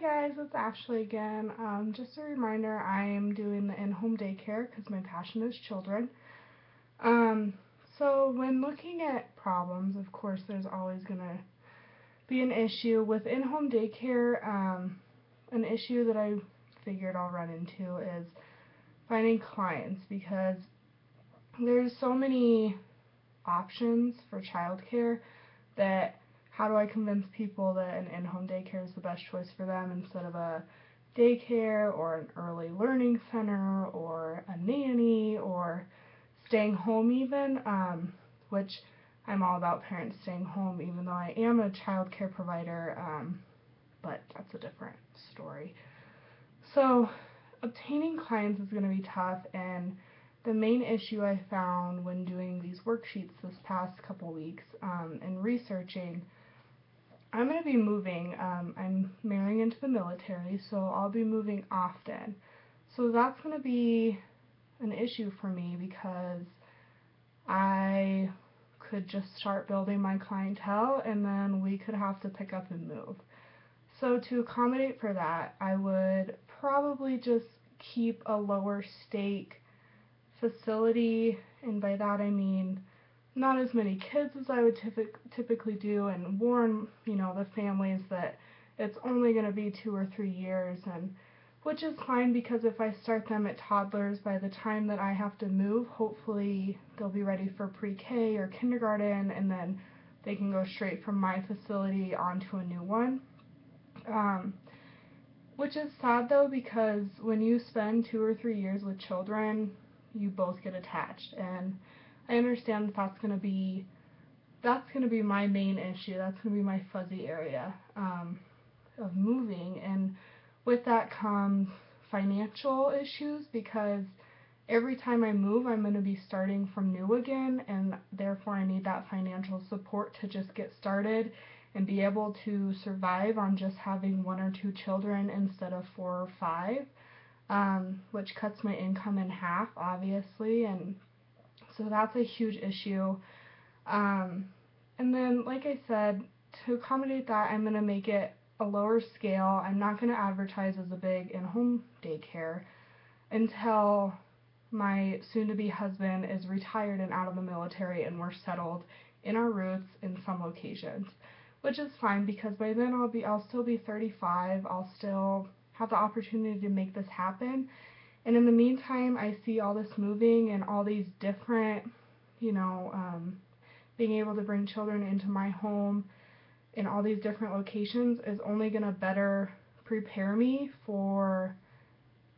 Hi guys, it's Ashley again. Just a reminder, I am doing the in-home daycare because my passion is children. Um, so when looking at problems, of course, there's always going to be an issue with in-home daycare. An issue that I figured I'll run into is finding clients because there's so many options for childcare that how do I convince people that an in-home daycare is the best choice for them instead of a daycare or an early learning center or a nanny or staying home even, which I'm all about parents staying home even though I am a child care provider, but that's a different story. So obtaining clients is going to be tough, and the main issue I found when doing these worksheets this past couple weeks and researching, I'm going to be moving. I'm marrying into the military, so I'll be moving often. So that's going to be an issue for me because I could just start building my clientele and then we could have to pick up and move. So to accommodate for that, I would probably just keep a lower stake facility, and by that I mean not as many kids as I would typically do, and warn, the families that it's only going to be 2 or 3 years, and which is fine because if I start them at toddlers, by the time that I have to move, hopefully they'll be ready for pre-K or kindergarten, and then they can go straight from my facility onto a new one. Um, which is sad though because when you spend 2 or 3 years with children, you both get attached, and I understand that that's gonna be my main issue. That's gonna be my fuzzy area of moving, and with that comes financial issues because every time I move, I'm going to be starting from new again, and therefore I need that financial support to just get started and be able to survive on just having 1 or 2 children instead of 4 or 5, which cuts my income in half, obviously, and so that's a huge issue. Um, and then, like I said, to accommodate that, I'm going to make it a lower scale. I'm not going to advertise as a big in-home daycare until my soon-to-be husband is retired and out of the military and we're settled in our roots in some locations, which is fine because by then I'll still be 35. I'll still have the opportunity to make this happen. And in the meantime, I see all this moving and all these different, you know, being able to bring children into my home in all these different locations is only going to better prepare me for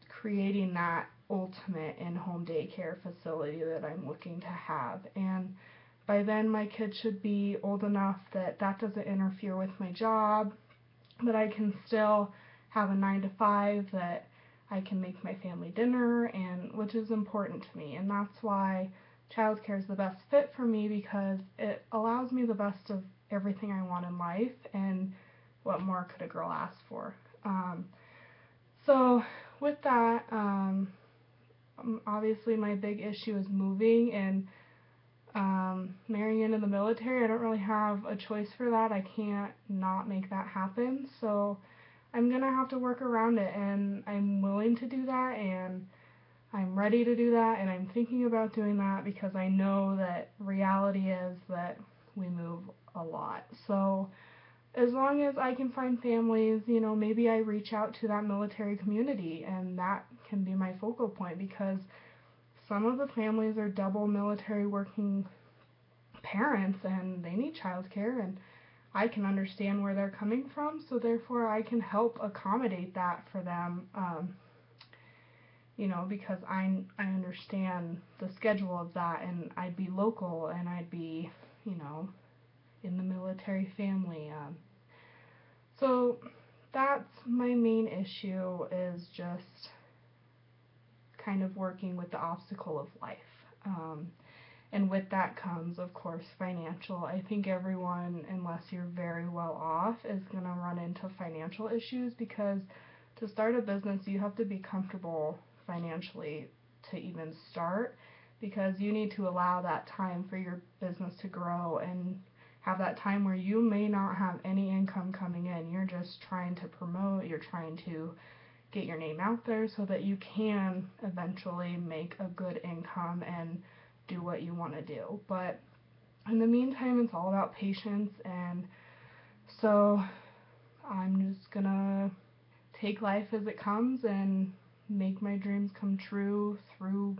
creating that ultimate in-home daycare facility that I'm looking to have. And by then my kids should be old enough that that doesn't interfere with my job, that I can still have a 9 to 5, that I can make my family dinner, and which is important to me. And that's why childcare is the best fit for me because it allows me the best of everything I want in life, and what more could a girl ask for? So with that, obviously my big issue is moving and marrying into the military. I don't really have a choice for that. I can't not make that happen. So I'm going to have to work around it, and I'm willing to do that, and I'm ready to do that, and I'm thinking about doing that because I know that reality is that we move a lot. So as long as I can find families, maybe I reach out to that military community, and that can be my focal point because some of the families are double military working parents and they need childcare, and I can understand where they're coming from, so therefore I can help accommodate that for them, because I understand the schedule of that, and I'd be local, and I'd be, in the military family. So that's my main issue, is just kind of working with the obstacle of life. And with that comes, of course, financial. I think everyone, unless you're very well off, is going to run into financial issues because to start a business, you have to be comfortable financially to even start, because you need to allow that time for your business to grow, and have that time where you may not have any income coming in. You're just trying to promote, you're trying to get your name out there so that you can eventually make a good income and do what you want to do. But in the meantime, it's all about patience, and so I'm just gonna take life as it comes and make my dreams come true through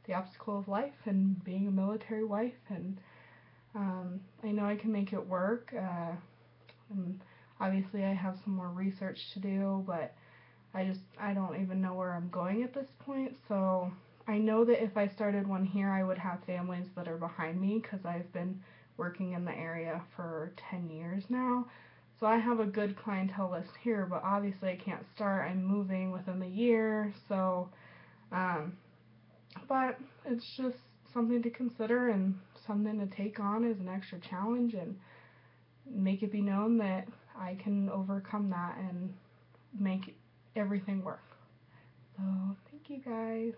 the obstacle of life and being a military wife. And I know I can make it work. And obviously, I have some more research to do, but I don't even know where I'm going at this point. So I know that if I started one here, I would have families that are behind me because I've been working in the area for 10 years now. So I have a good clientele list here, but obviously I can't start. I'm moving within the year, so um, but it's just something to consider and something to take on as an extra challenge and make it be known that I can overcome that and make everything work. So thank you guys.